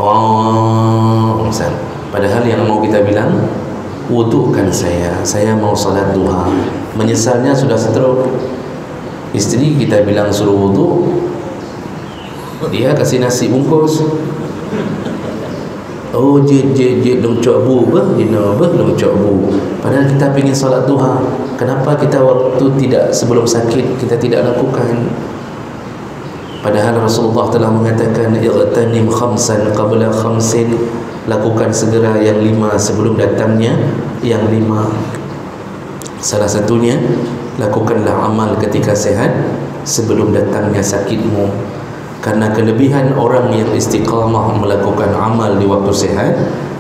Oh, Ustaz. Padahal yang mau kita bilang, wudukan saya mau salat duha. Menyesalnya sudah stroke. Istri kita bilang suruh wudu, dia kasih nasi bungkus. Oh, jid dong cok bu bah, dong cok bu. Padahal kita ingin salat duha. Kenapa kita waktu tidak sebelum sakit kita tidak lakukan? Padahal Rasulullah telah mengatakan igtanim khamsan qabla khamsin, lakukan segera yang 5 sebelum datangnya yang 5. Salah satunya, lakukanlah amal ketika sehat sebelum datangnya sakitmu. Karena kelebihan orang yang istiqamah melakukan amal di waktu sehat,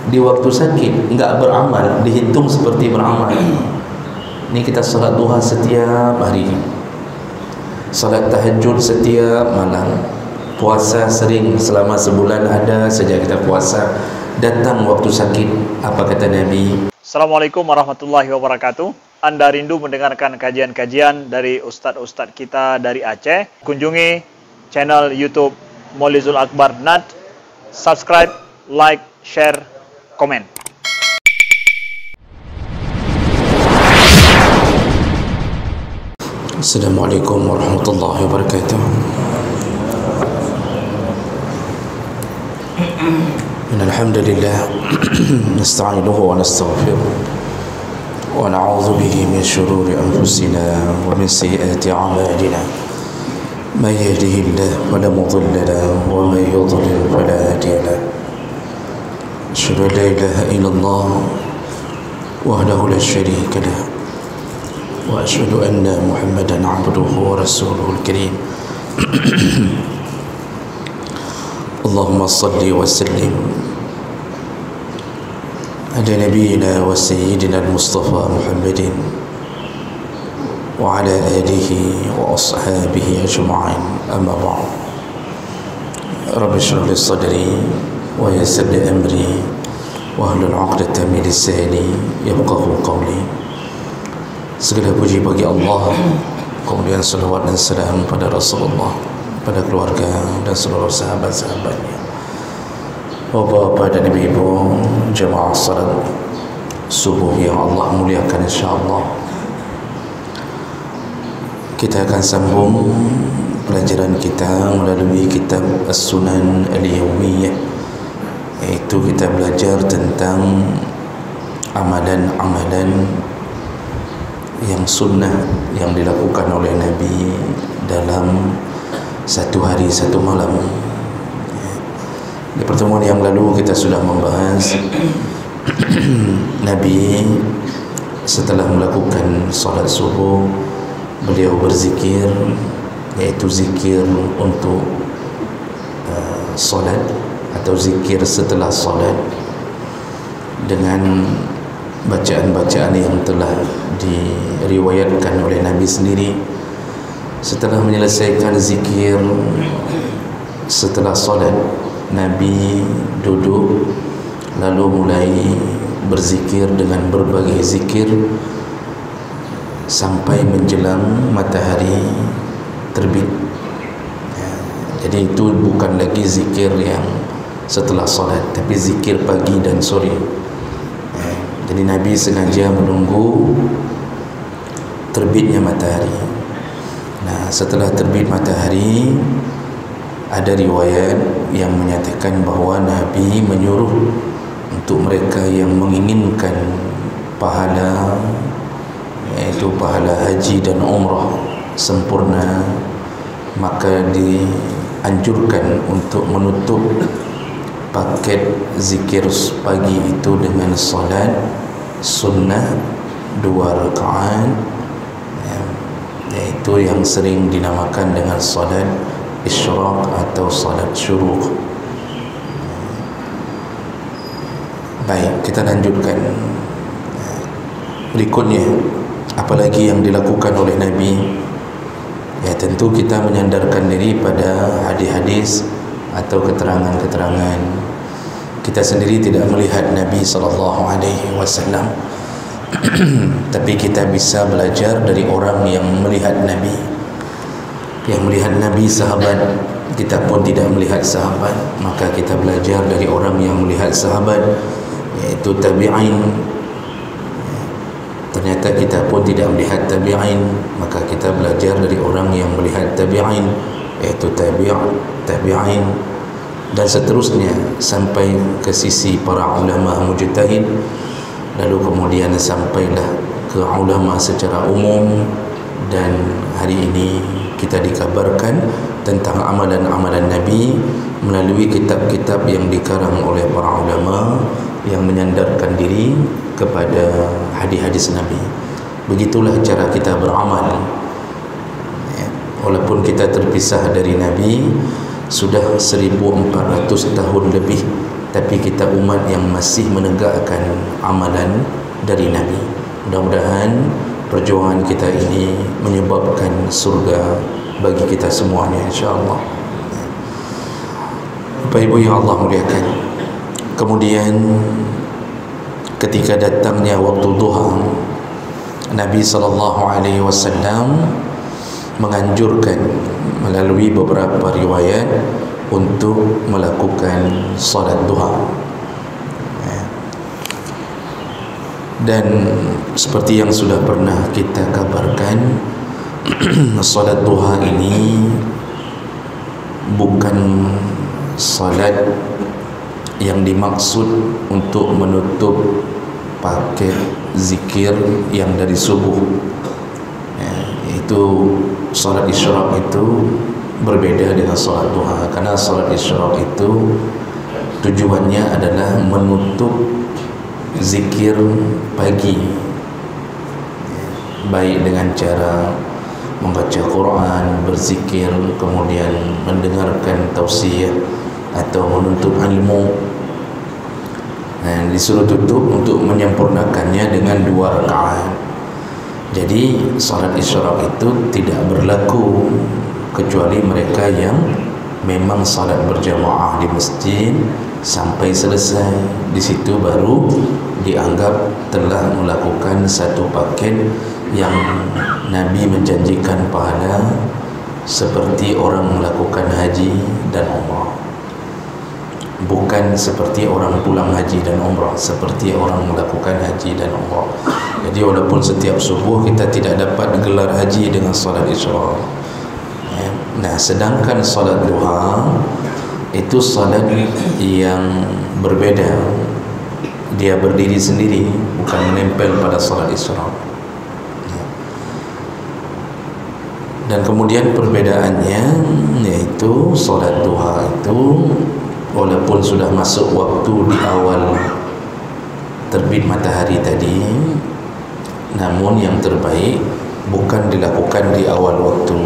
di waktu sakit enggak beramal, dihitung seperti beramal. Ini kita salat duha setiap hari, salat tahajud setiap malam, puasa sering selama sebulan ada saja kita puasa. Datang waktu sakit, apa kata Nabi? Assalamualaikum warahmatullahi wabarakatuh. Anda rindu mendengarkan kajian-kajian dari ustadz-ustadz kita dari Aceh? Kunjungi channel YouTube Maulizul Akbar NAD. Subscribe, like, share, komen. Assalamualaikum warahmatullahi wabarakatuh. Innal hamdalillah nasta'inuhu wa nastaghfiruh wa na'udzu bihi min shururi anfusina wa min sayyiati a'malina. من يهده الله فلا مضل له ومن يضلل فلا هادي له. أشهد أن لا إله إلا الله وحده لا شريك له وأشهد أن محمدا عبده ورسوله الكريم. اللهم صل وسلم على نبينا وسيدنا المصطفى محمد وعلى آله وأصحابه أجمعين. أما بعد، رب اشرح لي صدري ويسر لي أمري واحلل عقدة من لساني يفقهوا قولي. Segala puji bagi Allah, kemudian salawat dan salam pada Rasulullah, pada keluarga dan seluruh sahabat-sahabatnya. Bapak-bapak dan ibu-ibu, jemaah salat subuh yang Allah muliakan, insyaAllah kita akan sambung pelajaran kita melalui kitab As-Sunan Al-Yawmiyah, iaitu kita belajar tentang amalan-amalan yang sunnah yang dilakukan oleh Nabi dalam satu hari satu malam. Di pertemuan yang lalu kita sudah membahas Nabi setelah melakukan salat subuh, beliau berzikir, yaitu zikir untuk solat atau zikir setelah solat dengan bacaan-bacaan yang telah diriwayatkan oleh Nabi sendiri. Setelah menyelesaikan zikir setelah solat, Nabi duduk lalu mulai berzikir dengan berbagai zikir sampai menjelang matahari terbit. Jadi itu bukan lagi zikir yang setelah solat, tapi zikir pagi dan sore. Jadi Nabi sengaja menunggu terbitnya matahari. Nah, setelah terbit matahari, ada riwayat yang menyatakan bahawa Nabi menyuruh untuk mereka yang menginginkan pahala, yaitu pahala haji dan umrah sempurna, maka dianjurkan untuk menutup paket zikir pagi itu dengan salat sunnah 2 rakaat, yaitu yang sering dinamakan dengan salat isyraq atau salat syuruq. Baik, kita lanjutkan berikutnya. Apalagi yang dilakukan oleh Nabi? Ya, tentu kita menyandarkan diri pada hadis-hadis atau keterangan-keterangan. Kita sendiri tidak melihat Nabi SAW, tapi kita bisa belajar dari orang yang melihat Nabi. Yang melihat Nabi, sahabat kita pun tidak melihat sahabat, maka kita belajar dari orang yang melihat sahabat, yaitu tabi'in. Ternyata kita pun tidak melihat tabi'in, maka kita belajar dari orang yang melihat tabi'in, yaitu tabi'in, dan seterusnya sampai ke sisi para ulama mujtahid, lalu kemudian sampailah ke ulama secara umum. Dan hari ini kita dikabarkan tentang amalan-amalan Nabi melalui kitab-kitab yang dikarang oleh para ulama yang menyandarkan diri kepada hadis-hadis Nabi. Begitulah cara kita beramal. Walaupun kita terpisah dari Nabi sudah 1400 tahun lebih, tapi kita umat yang masih menegakkan amalan dari Nabi. Mudah-mudahan perjuangan kita ini menyebabkan surga bagi kita semuanya, insya-Allah. Bapak Ibu yang Allah muliakan, kemudian ketika datangnya waktu duha, Nabi SAW menganjurkan melalui beberapa riwayat untuk melakukan salat duha. Dan seperti yang sudah pernah kita kabarkan, salat duha ini bukan salat yang dimaksud untuk menutup paket zikir yang dari subuh. Itu salat isyraq itu berbeda dengan salat duha, karena salat isyraq itu tujuannya adalah menutup zikir pagi, baik dengan cara membaca Quran, berzikir, kemudian mendengarkan tausiah atau menuntut ilmu. Dan disuruh tutup untuk menyempurnakannya dengan 2 rakaat. Jadi salat isyraq itu tidak berlaku kecuali mereka yang memang salat berjamaah di masjid sampai selesai. Di situ baru dianggap telah melakukan satu paket yang Nabi menjanjikan pahala seperti orang melakukan haji dan umrah. Bukan seperti orang pulang haji dan umrah, seperti orang melakukan haji dan umrah. Jadi walaupun setiap subuh kita tidak dapat gelar haji dengan salat isyraq. Nah, sedangkan salat duha itu salat yang berbeda. Dia berdiri sendiri, bukan menempel pada salat isyraq. Dan kemudian perbedaannya yaitu salat duha itu walaupun sudah masuk waktu di awal terbit matahari tadi, namun yang terbaik bukan dilakukan di awal waktu.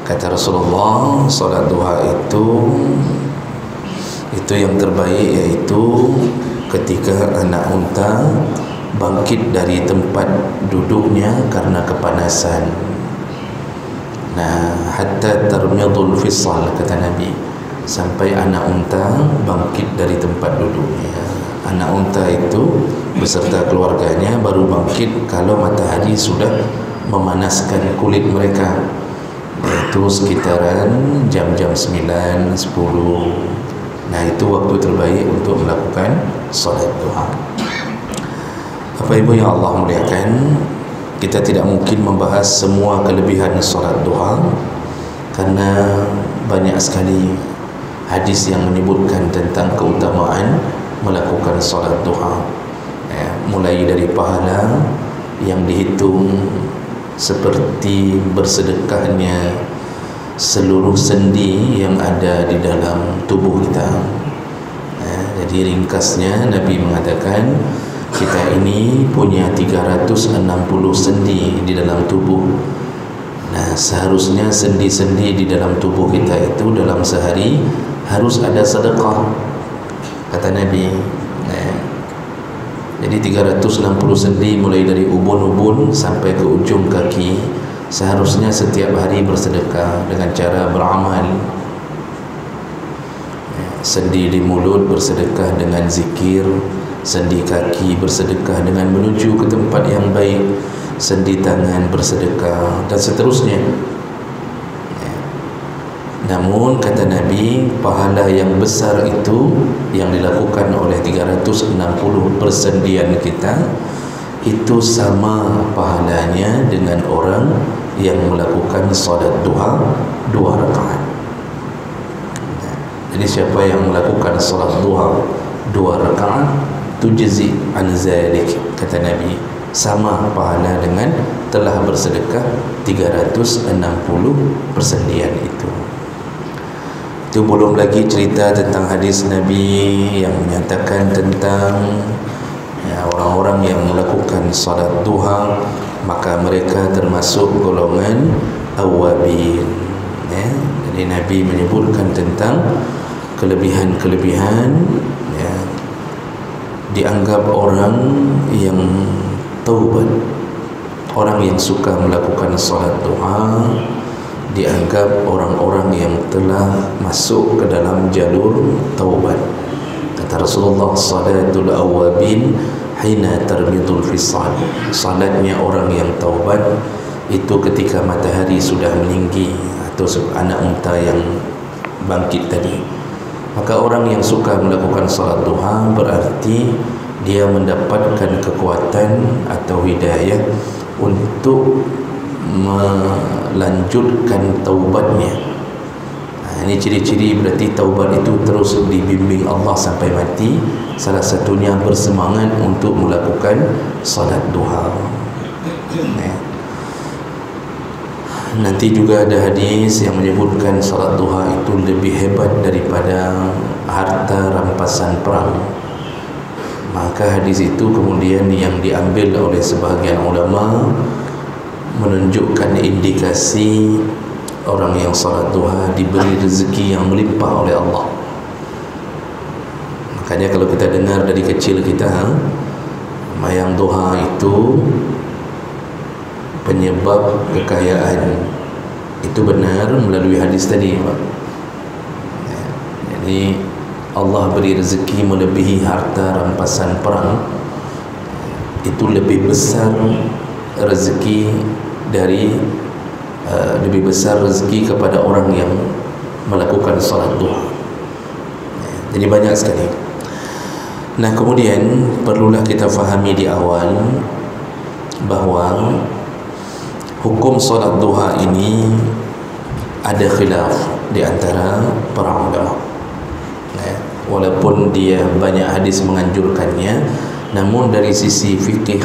Kata Rasulullah, salat duha itu yang terbaik yaitu ketika anak unta bangkit dari tempat duduknya karena kepanasan. Nah, hatta tarmidul fisal, kata Nabi, sampai anak unta bangkit dari tempat duduknya. Anak unta itu beserta keluarganya baru bangkit kalau matahari sudah memanaskan kulit mereka, yaitu sekitaran jam-jam 9, 10. Nah, itu waktu terbaik untuk melakukan salat duha. Bapak Ibu yang Allah muliakan, kita tidak mungkin membahas semua kelebihan salat duha karena banyak sekali hadis yang menyebutkan tentang keutamaan melakukan salat duha. Mulai dari pahala yang dihitung seperti bersedekahnya seluruh sendi yang ada di dalam tubuh kita. Jadi ringkasnya Nabi mengatakan kita ini punya 360 sendi di dalam tubuh. Nah, seharusnya sendi-sendi di dalam tubuh kita itu dalam sehari harus ada sedekah, kata Nabi. Jadi 360 sendi mulai dari ubun-ubun sampai ke ujung kaki seharusnya setiap hari bersedekah dengan cara beramal. Sendi di mulut bersedekah dengan zikir, sendi kaki bersedekah dengan menuju ke tempat yang baik, sendi tangan bersedekah, dan seterusnya. Namun kata Nabi, pahala yang besar itu yang dilakukan oleh 360 persendian kita itu sama pahalanya dengan orang yang melakukan salat duha 2 rakaat. Jadi siapa yang melakukan salat duha 2 rakaat tujzi an zalik, kata Nabi, sama pahala dengan telah bersedekah 360 persendian itu. Itu belum lagi cerita tentang hadis Nabi yang menyatakan tentang orang-orang yang melakukan salat duha, maka mereka termasuk golongan awabin. Jadi Nabi menyebutkan tentang kelebihan-kelebihan, dianggap orang yang taubat, orang yang suka melakukan salat duha dianggap orang-orang yang telah masuk ke dalam jalur taubat. Kata Rasulullah, salatul awabin hina termidul fisal. Salatnya orang yang taubat itu ketika matahari sudah meninggi atau anak unta yang bangkit tadi. Maka orang yang suka melakukan salat duha berarti dia mendapatkan kekuatan atau hidayah untuk melanjutkan taubatnya. Ini ciri-ciri berarti taubat itu terus dibimbing Allah sampai mati. Salah satunya bersemangat untuk melakukan salat duha. Nanti juga ada hadis yang menyebutkan salat duha itu lebih hebat daripada harta rampasan perang. Maka hadis itu kemudian yang diambil oleh sebahagian ulama menunjukkan indikasi orang yang salat duha diberi rezeki yang melimpah oleh Allah. Makanya kalau kita dengar dari kecil kita, mayang duha itu penyebab kekayaan, itu benar melalui hadis tadi, Pak. Jadi Allah beri rezeki melebihi harta rampasan perang, itu lebih besar rezeki dari lebih besar rezeki kepada orang yang melakukan salat duha. Jadi banyak sekali. Nah, kemudian perlulah kita fahami di awal bahawa hukum salat duha ini ada khilaf di antara para ulama. Walaupun dia banyak hadis menganjurkannya, namun dari sisi fikih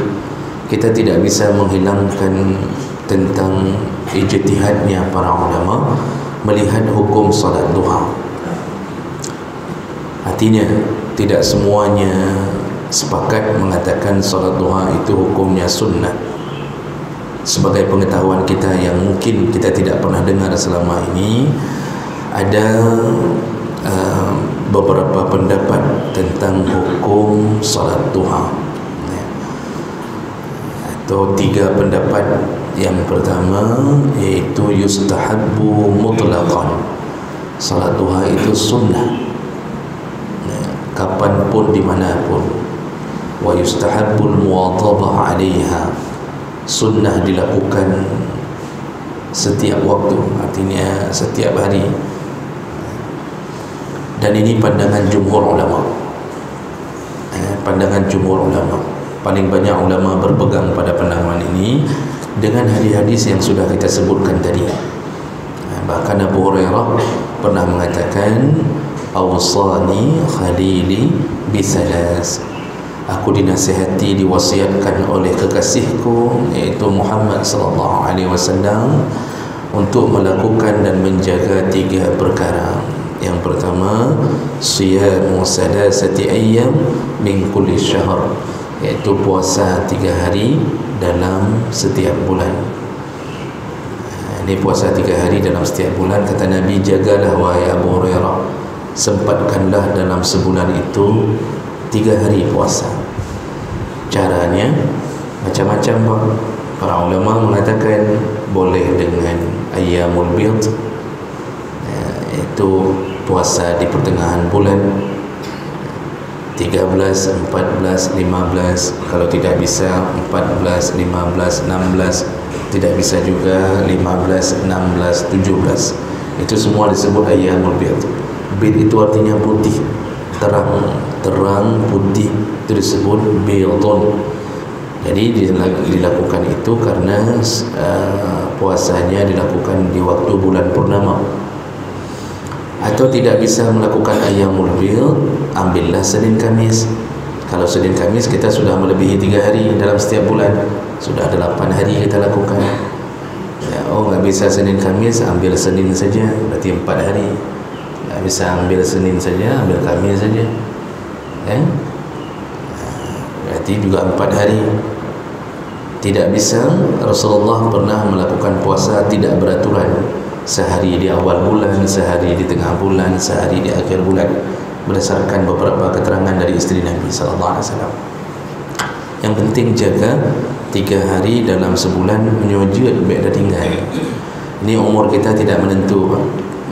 kita tidak bisa menghilangkan tentang ijtihadnya para ulama melihat hukum salat duha. Artinya tidak semuanya sepakat mengatakan salat duha itu hukumnya sunnah. Sebagai pengetahuan kita yang mungkin kita tidak pernah dengar selama ini, ada beberapa pendapat tentang hukum salat duha. Atau 3 pendapat. Yang pertama yaitu yustahabbu mutlaqan, salat duha itu sunnah kapanpun dimanapun. Wa yustahabbul muwadhabah 'alaiha, sunnah dilakukan setiap waktu, artinya setiap hari. Dan ini pandangan jumhur ulama. Pandangan jumhur ulama. Paling banyak ulama berpegang pada pandangan ini dengan hadis-hadis yang sudah kita sebutkan tadi. Bahkan Abu Hurairah pernah mengatakan, awsani khalili bisalas, aku dinasihati, diwasiatkan oleh kekasihku yaitu Muhammad sallallahu alaihi wasallam untuk melakukan dan menjaga 3 perkara. Yang pertama, siyamu salasati ayyam min kulli syahr, yaitu puasa 3 hari dalam setiap bulan. Ini puasa 3 hari dalam setiap bulan. Kata Nabi, jagalah wahai Abu Hurairah, sempatkanlah dalam sebulan itu 3 hari puasa. Caranya macam-macam, Pak. Para ulama mengatakan boleh dengan ayyamul bid, itu puasa di pertengahan bulan, 13, 14, 15. Kalau tidak bisa 14, 15, 16. Tidak bisa juga 15, 16, 17. Itu semua disebut ayyamul bid. Bid itu artinya putih, terang putih, itu disebut bidun. Jadi dilakukan itu karena puasanya dilakukan di waktu bulan purnama. Atau tidak bisa melakukan ayyamul bid, ambillah Senin Kamis. Kalau Senin Kamis kita sudah melebihi 3 hari dalam setiap bulan, sudah ada 8 hari kita lakukan. Nggak bisa Senin Kamis, ambil Senin saja, berarti 4 hari. Nggak bisa ambil Senin saja, ambil Kamis saja, berarti juga 4 hari. Tidak bisa. Rasulullah pernah melakukan puasa tidak beraturan, sehari di awal bulan, sehari di tengah bulan, sehari di akhir bulan, berdasarkan beberapa keterangan dari istri Nabi SAW. Yang penting jaga 3 hari dalam sebulan menyujud baik dah tinggal. Ini umur kita tidak menentu.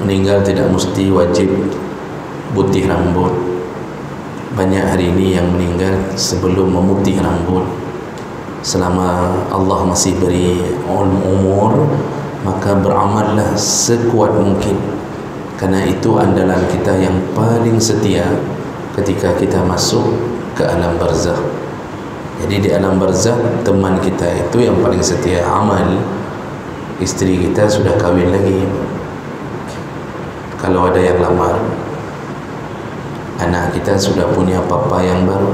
Meninggal tidak mesti wajib putih rambut. Banyak hari ini yang meninggal sebelum memutih rambut. Selama Allah masih beri umur, maka beramallah sekuat mungkin, karena itu andalan kita yang paling setia ketika kita masuk ke alam barzakh. Jadi di alam barzakh teman kita itu yang paling setia amal. Istri kita sudah kahwin lagi, kalau ada yang lamar. Anak kita sudah punya papa yang baru,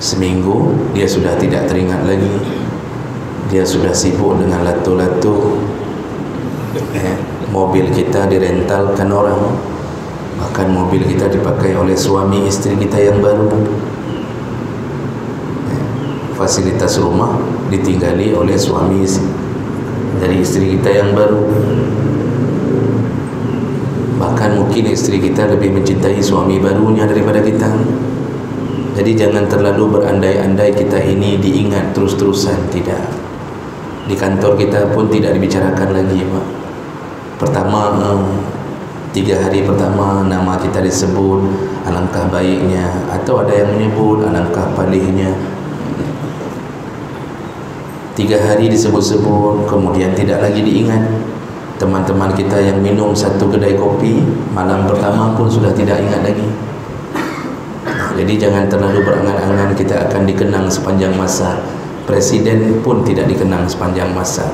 seminggu dia sudah tidak teringat lagi, dia sudah sibuk dengan lato-lato. Mobil kita direntalkan orang, bahkan mobil kita dipakai oleh suami istri kita yang baru. Fasilitas rumah ditinggali oleh suami dari istri kita yang baru. Bahkan mungkin istri kita lebih mencintai suami barunya daripada kita. Jadi jangan terlalu berandai-andai kita ini diingat terus-terusan. Tidak. Di kantor kita pun tidak dibicarakan lagi, Pak. Pertama, 3 hari pertama nama kita disebut, alangkah baiknya. Atau ada yang menyebut alangkah palihnya. 3 hari disebut-sebut, kemudian tidak lagi diingat. Teman-teman kita yang minum 1 kedai kopi, malam pertama pun sudah tidak ingat lagi. Jadi jangan terlalu berangan-angan kita akan dikenang sepanjang masa. Presiden pun tidak dikenang sepanjang masa,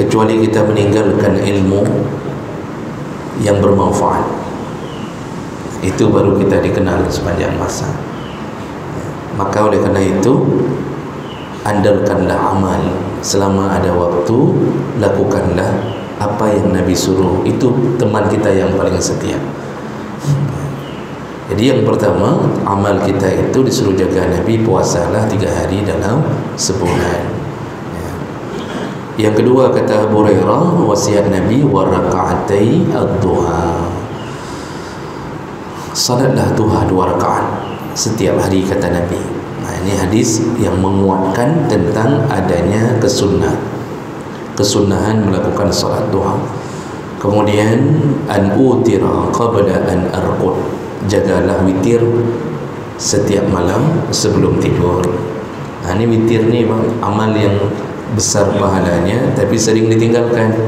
kecuali kita meninggalkan ilmu yang bermanfaat. Itu baru kita dikenal sepanjang masa. Maka oleh karena itu, andalkanlah amal. Selama ada waktu, lakukanlah apa yang Nabi suruh. Itu teman kita yang paling setia. Jadi yang pertama, amal kita itu disuruh jaga Nabi, puasalah 3 hari dalam sebulan. Yang kedua, kata Abu Hurairah, wasiat Nabi, wa raka'atai ad-duha. Salatlah duha 2 rakaat setiap hari, kata Nabi. Ini hadis yang menguatkan tentang adanya kesunahan melakukan salat duha. Kemudian an utira qabla an arqud, jagalah witir setiap malam sebelum tidur. Ini witir ni amal yang besar pahalanya, tapi sering ditinggalkan.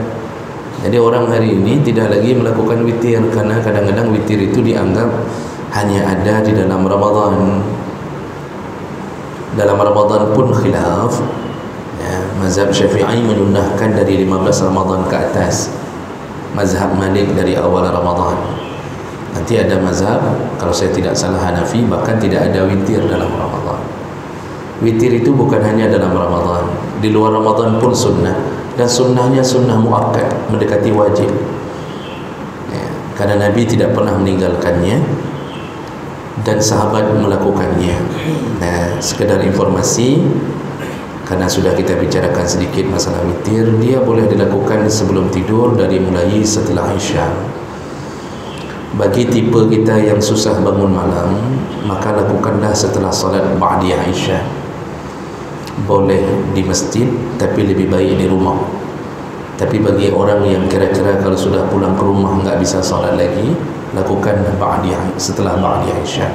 Jadi orang hari ini tidak lagi melakukan witir, karena kadang-kadang witir itu dianggap hanya ada di dalam Ramadan. Dalam Ramadan pun khilaf. Mazhab Syafi'i menyunahkan dari 15 Ramadan ke atas. Mazhab Malik dari awal Ramadan. Nanti ada mazhab, kalau saya tidak salah Hanafi, bahkan tidak ada witir dalam Ramadan. Witir itu bukan hanya dalam Ramadan, di luar Ramadan pun sunnah. Dan sunnahnya sunnah muakkad, mendekati wajib. Karena Nabi tidak pernah meninggalkannya dan sahabat melakukannya. Sekedar informasi, karena sudah kita bicarakan sedikit masalah witir, dia boleh dilakukan sebelum tidur dari mulai setelah Isya. Bagi tipe kita yang susah bangun malam, maka lakukanlah setelah salat ba'di Isya. Boleh di masjid, tapi lebih baik di rumah. Tapi bagi orang yang kira-kira kalau sudah pulang ke rumah enggak bisa salat lagi, lakukan setelah ba'di Isya.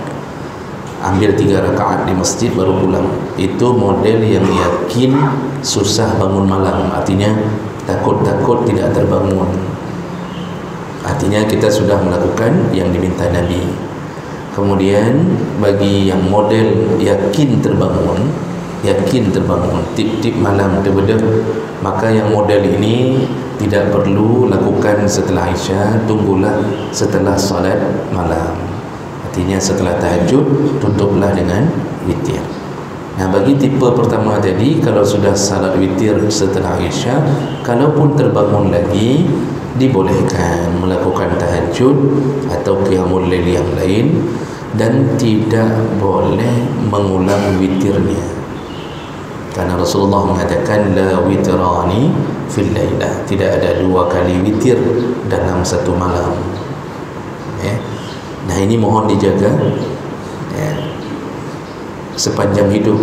Ambil 3 rakaat di masjid baru pulang. Itu model yang yakin susah bangun malam. Artinya takut-takut tidak terbangun. Artinya kita sudah melakukan yang diminta Nabi. Kemudian bagi yang model yakin terbangun tip-tip malam terbedah, maka yang model ini tidak perlu lakukan setelah Isya, tunggulah setelah salat malam. Artinya setelah tahajud tutuplah dengan witir. Nah, bagi tipe pertama tadi, kalau sudah salat witir setelah Isya, kalaupun terbangun lagi, dibolehkan melakukan tahajud atau qiyamul lail yang lain, dan tidak boleh mengulang witirnya. Karena Rasulullah mengatakan la witrani fil lailah, tidak ada 2 kali witir dalam satu malam. Nah, ini mohon dijaga sepanjang hidup.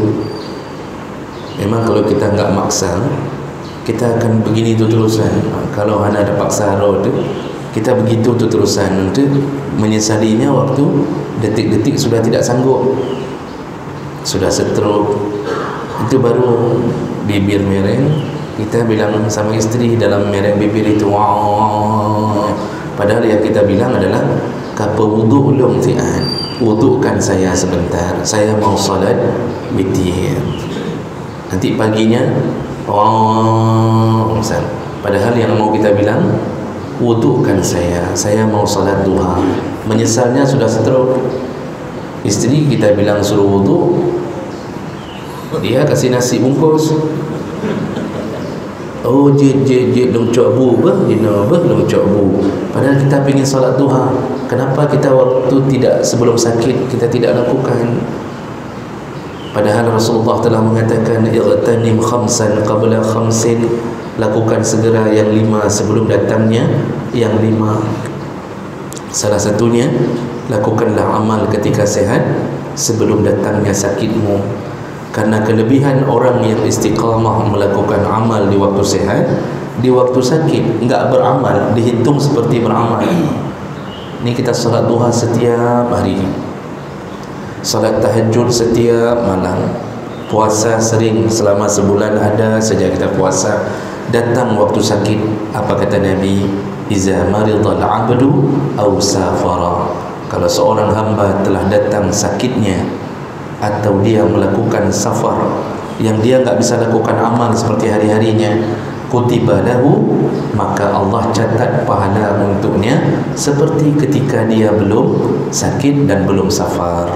Memang kalau kita enggak maksa, kita akan begini tu terusan. Kalau hana ada paksa tu, kita begitu tu terusan. Nanti menyesalinya waktu detik-detik sudah tidak sanggup, sudah stroke. Itu baru bibir mereng, kita bilang sama istri dalam mereng bibir itu, wow. Padahal yang kita bilang adalah kapa wudu ulum ti'an, wudukan saya sebentar, saya mau salat witir. Nanti paginya wow, misal. Padahal yang mau kita bilang wudukan saya mau salat duha. Menyesalnya sudah stroke. Istri kita bilang suruh wudu, dia kasih nasi bungkus. Oh, jid dong cok bu bah, dong cok bu. Padahal kita ingin salat duha. Kenapa kita waktu tidak sebelum sakit kita tidak lakukan? Padahal Rasulullah telah mengatakan igtanim khamsan qabla khamsin, lakukan segera yang 5 sebelum datangnya yang 5. Salah satunya, lakukanlah amal ketika sehat sebelum datangnya sakitmu. Karena kelebihan orang yang istiqamah melakukan amal di waktu sehat, di waktu sakit enggak beramal, dihitung seperti beramal. Ini kita salat duha setiap hari, salat tahajud setiap malam, puasa sering selama sebulan ada saja kita puasa. Datang waktu sakit, apa kata Nabi? Iza maridal abdu aw safara, kalau seorang hamba telah datang sakitnya atau dia melakukan safar yang dia enggak bisa lakukan amal seperti hari-harinya, kutiba lahu, maka Allah catat pahala untuknya seperti ketika dia belum sakit dan belum safar.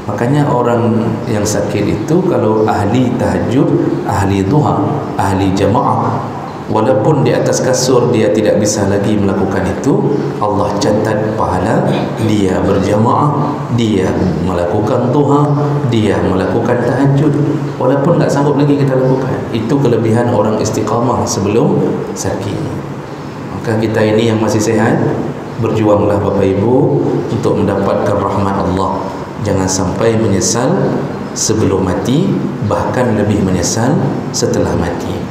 Makanya orang yang sakit itu kalau ahli tahajud, ahli duha, ahli jamaah, walaupun di atas kasur dia tidak bisa lagi melakukan itu, Allah catat pahala dia berjamaah, dia melakukan duha, dia melakukan tahajud, walaupun tak sanggup lagi kita lakukan. Itu kelebihan orang istiqamah sebelum sakit. Maka kita ini yang masih sehat, berjuanglah Bapak Ibu untuk mendapatkan rahmat Allah. Jangan sampai menyesal sebelum mati, bahkan lebih menyesal setelah mati.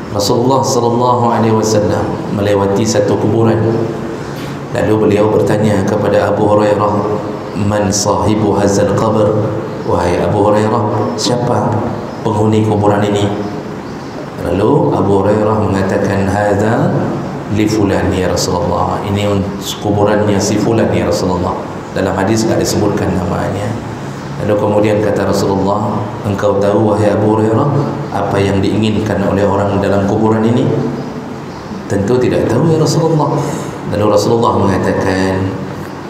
Rasulullah sallallahu alaihi wasallam melewati satu kuburan. Lalu beliau bertanya kepada Abu Hurairah, "Man sahibu hadzal qabr?" Wahai Abu Hurairah, siapa penghuni kuburan ini? Lalu Abu Hurairah mengatakan, "Hadza li fulan ya Rasulullah." Ini kuburannya si fulan ya Rasulullah. Dalam hadis tidak disebutkan namanya. Lalu kemudian kata Rasulullah, "Engkau tahu wahai Abu Hurairah apa yang diinginkan oleh orang dalam kuburan ini?" Tentu tidak tahu ya Rasulullah. Lalu Rasulullah mengatakan,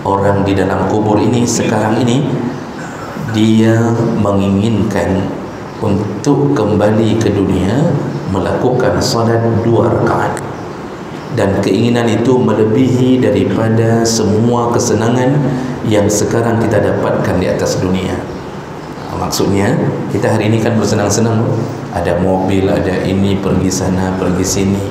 orang di dalam kubur ini sekarang ini dia menginginkan untuk kembali ke dunia melakukan salat 2 rakaat, dan keinginan itu melebihi daripada semua kesenangan yang sekarang kita dapatkan di atas dunia. Maksudnya kita hari ini kan bersenang-senang, ada mobil, ada ini, pergi sana, pergi sini,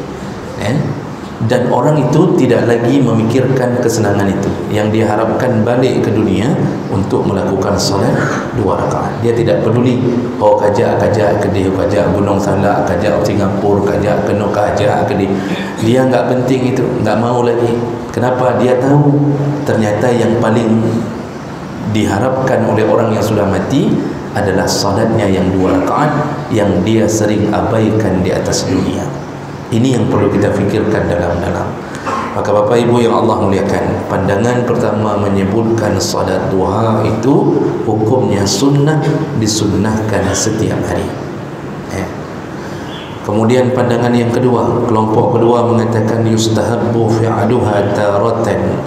dan orang itu tidak lagi memikirkan kesenangan itu. Yang dia harapkan balik ke dunia untuk melakukan solat 2 rakaat. Dia tidak peduli, oh kajak ke dia, kajak Gunung Salak, kajak Singapura, kajak Kenok, kajak ke dia. Dia enggak penting itu, enggak mau lagi. Kenapa? Dia tahu ternyata yang paling diharapkan oleh orang yang sudah mati adalah salatnya yang 2 rakaat yang dia sering abaikan di atas dunia. Ini yang perlu kita fikirkan dalam-dalam. Maka Bapak Ibu yang Allah muliakan, pandangan pertama menyebutkan salat duha itu hukumnya sunnah, disunnahkan setiap hari. Kemudian pandangan yang kedua, kelompok kedua mengatakan yustahabbu fi'aluha taratan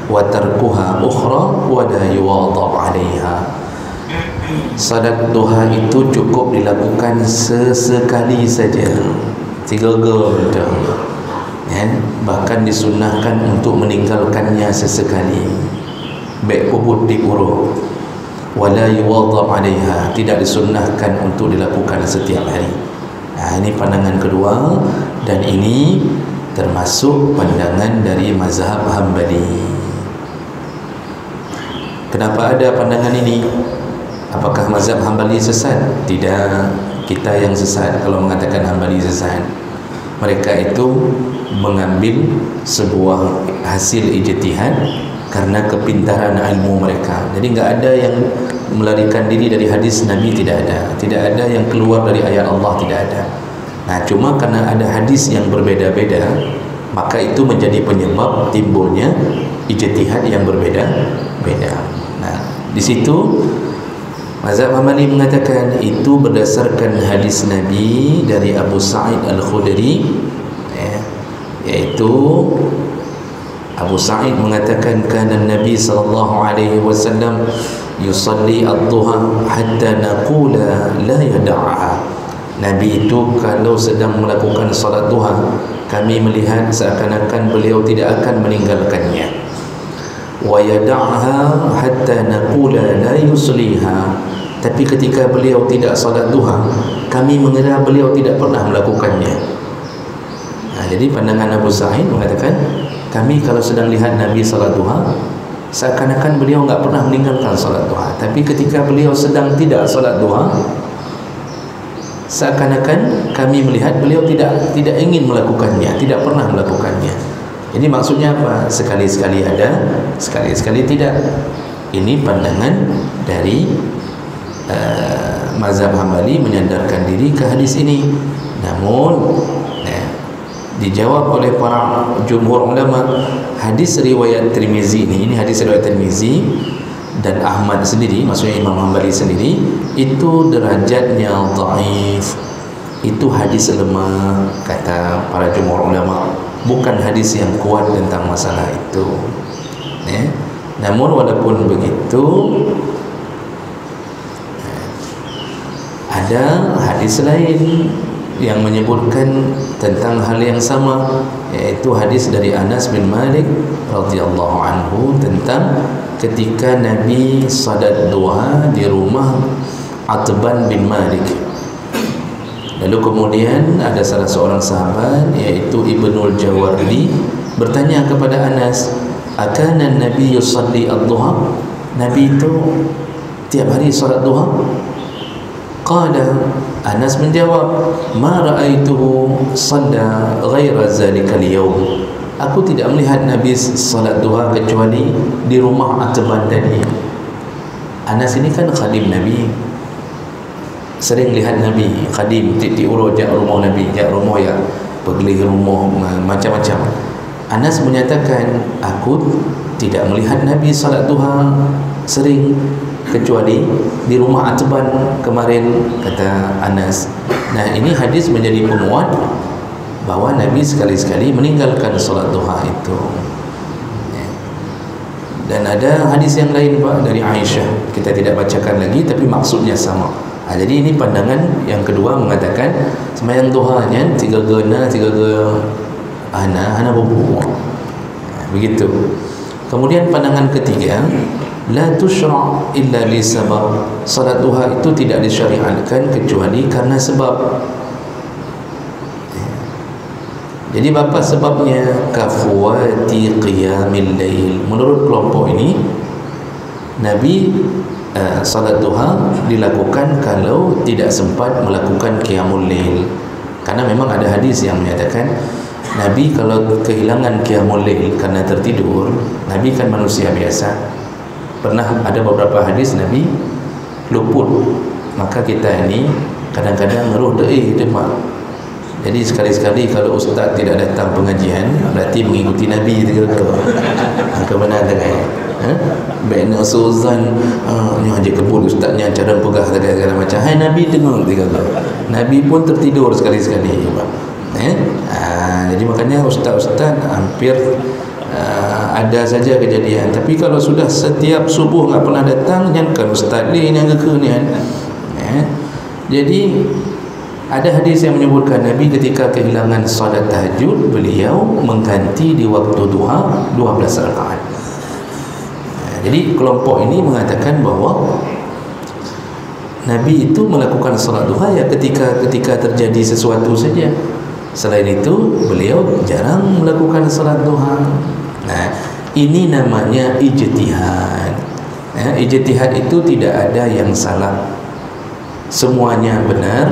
wa tarkuha ukhra wa la yuwadab 'alaiha. Salat duha itu cukup dilakukan sesekali saja, 3 jam. Bahkan disunnahkan untuk meninggalkannya sesekali, baik puput diurut, wala yuwadab 'alaiha, tidak disunnahkan untuk dilakukan setiap hari. Ini pandangan kedua, dan ini termasuk pandangan dari mazhab Hambali. Kenapa ada pandangan ini? Apakah mazhab Hambali sesat? Tidak, kita yang sesat kalau mengatakan Hambali sesat. Mereka itu mengambil sebuah hasil ijtihad karena kepintaran ilmu mereka. Jadi enggak ada yang melarikan diri dari hadis Nabi, tidak ada. Tidak ada yang keluar dari ayat Allah, tidak ada. Nah, cuma karena ada hadis yang berbeda-beda, maka itu menjadi penyebab timbulnya ijtihad yang berbeda-beda. Nah, di situ mazhab Hambali mengatakan itu berdasarkan hadis Nabi dari Abu Sa'id Al-Khudri, yaitu Abu Sa'id mengatakan kana Nabi sallallahu alaihi wasallam yusalli ad-duha hatta naqula la yad'aha. Nabi itu kalau sedang melakukan salat duha, kami melihat seakan-akan beliau tidak akan meninggalkannya. Wa yad'aha hatta naqula la yusliha. Tapi ketika beliau tidak salat duha, kami mengira beliau tidak pernah melakukannya. Jadi pandangan Abu Sa'id mengatakan, kami kalau sedang lihat Nabi salat duha, seakan-akan beliau enggak pernah meninggalkan salat duha. Tapi ketika beliau sedang tidak salat duha, seakan-akan kami melihat beliau tidak ingin melakukannya, tidak pernah melakukannya. Jadi maksudnya apa? Sekali-sekali ada, sekali-sekali tidak. Ini pandangan dari mazhab Hambali menyandarkan diri ke hadis ini. Namun dijawab oleh para jumhur ulama, hadis riwayat Tirmizi ini hadis riwayat Tirmizi dan Ahmad sendiri, maksudnya Imam Hambali sendiri, itu derajatnya dhaif, itu hadis lemah kata para jumhur ulama, bukan hadis yang kuat tentang masalah itu. Namun walaupun begitu, ada hadis lain yang menyebutkan tentang hal yang sama, yaitu hadis dari Anas bin Malik radhiyallahu anhu tentang ketika Nabi salat duha di rumah Atban bin Malik. Lalu kemudian ada salah seorang sahabat, yaitu Ibnul Jawardi, bertanya kepada Anas, akana Nabi yusalli ad-duha? Nabi itu tiap hari salat duha? Qala, Anas menjawab, ma ra'aituhu shalla ghaira zalika al-yawm. Aku tidak melihat Nabi salat duha kecuali di rumah Atban tadi. Anas ini kan khadim Nabi, sering lihat Nabi, khadim, titik urut jak rumah Nabi, jak rumah ya, pergi rumah macam-macam. Anas menyatakan, aku tidak melihat Nabi salat duha sering kecuali di rumah Atban kemarin, kata Anas. Nah, ini hadis menjadi penguat bahawa Nabi sekali-sekali meninggalkan salat duha itu. Dan ada hadis yang lain Pak dari Aisyah, kita tidak bacakan lagi tapi maksudnya sama. Jadi ini pandangan yang kedua mengatakan sembahyang duhanya 3 gena, 3 hana bubu. Begitu. Kemudian pandangan ketiga, la tusyra' illa li sabab. Salat duha itu tidak disyariatkan kecuali karena sebab. Jadi apa sebabnya? Kafwati qiyamil lail. Menurut kelompok ini, Nabi salat duha dilakukan kalau tidak sempat melakukan qiyamul lail. Karena memang ada hadis yang menyatakan Nabi kalau kehilangan qiyamul lail karena tertidur, Nabi kan manusia biasa, pernah ada beberapa hadis Nabi luput. Maka kita ini kadang-kadang ngeruh deui itu Pak. Jadi sekali-sekali kalau ustaz tidak datang pengajian, berarti mengikuti Nabi itu ke mana dengan Bena Suzan yang aja kebul ustaznya cara pegah segala macam. Hai Nabi dengar dia kata. Nabi pun tertidur sekali-sekali. Jadi makanya ustaz-ustaz hampir ada saja kejadian. Tapi kalau sudah setiap subuh enggak pernah datang, jangan ustaz ni yang ke ni kan. Jadi ada hadis yang menyebutkan Nabi ketika kehilangan solat tahajud, beliau mengganti di waktu duha 12 rakaat. Jadi kelompok ini mengatakan bahawa Nabi itu melakukan solat duha ya ketika terjadi sesuatu saja. Selain itu beliau jarang melakukan solat duha. Nah, ini namanya ijtihad. Ijtihad itu tidak ada yang salah. Semuanya benar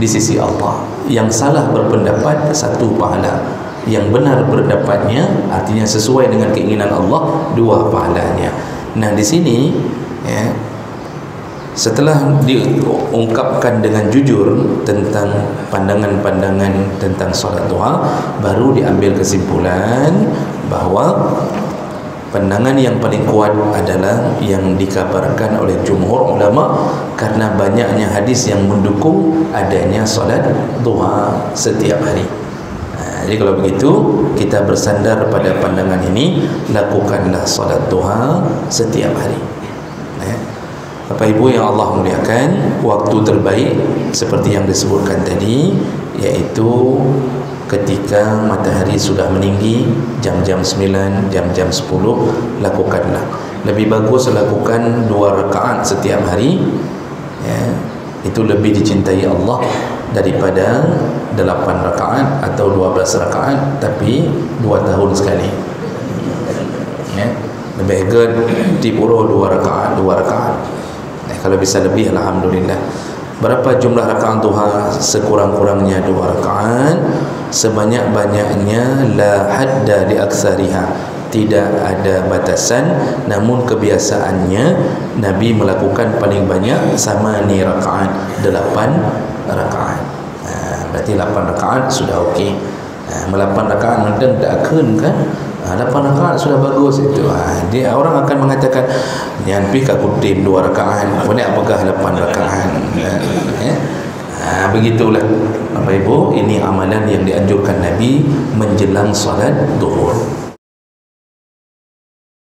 di sisi Allah. Yang salah berpendapat satu pahala, yang benar berdapatnya artinya sesuai dengan keinginan Allah 2 pahalanya. Nah di sini setelah diungkapkan dengan jujur tentang pandangan-pandangan tentang solat duha, baru diambil kesimpulan bahawa pandangan yang paling kuat adalah yang dikabarkan oleh jumhur ulama karena banyaknya hadis yang mendukung adanya solat duha setiap hari. Jadi kalau begitu kita bersandar pada pandangan ini, lakukanlah solat duha setiap hari. Bapak Ibu yang Allah muliakan, waktu terbaik seperti yang disebutkan tadi yaitu ketika matahari sudah meninggi, jam-jam 9, jam-jam 10, lakukanlah. Lebih bagus lakukan 2 rakaat setiap hari, itu lebih dicintai Allah daripada 8 rakaat atau 12 rakaat tapi 2 tahun sekali. Lebih baik dipuro 2 rakaat. Kalau bisa lebih, alhamdulillah. Berapa jumlah rakaat duha? Sekurang-kurangnya 2 rakaat, sebanyak-banyaknya la hadda li aktsariha, tidak ada batasan, namun kebiasaannya Nabi melakukan paling banyak sama ni rakaat, 8 rakaat. Berarti 8 rakaat sudah okey. 8 rakaat mendeng tak akan kan? 8 rakaat sudah bagus itu. Dia orang akan mengatakan nian pi ka kutim 2 rakaat, apa nak pegah 8 rakaat. Begitulah Bapak Ibu, ini amalan yang dianjurkan Nabi menjelang solat zuhur.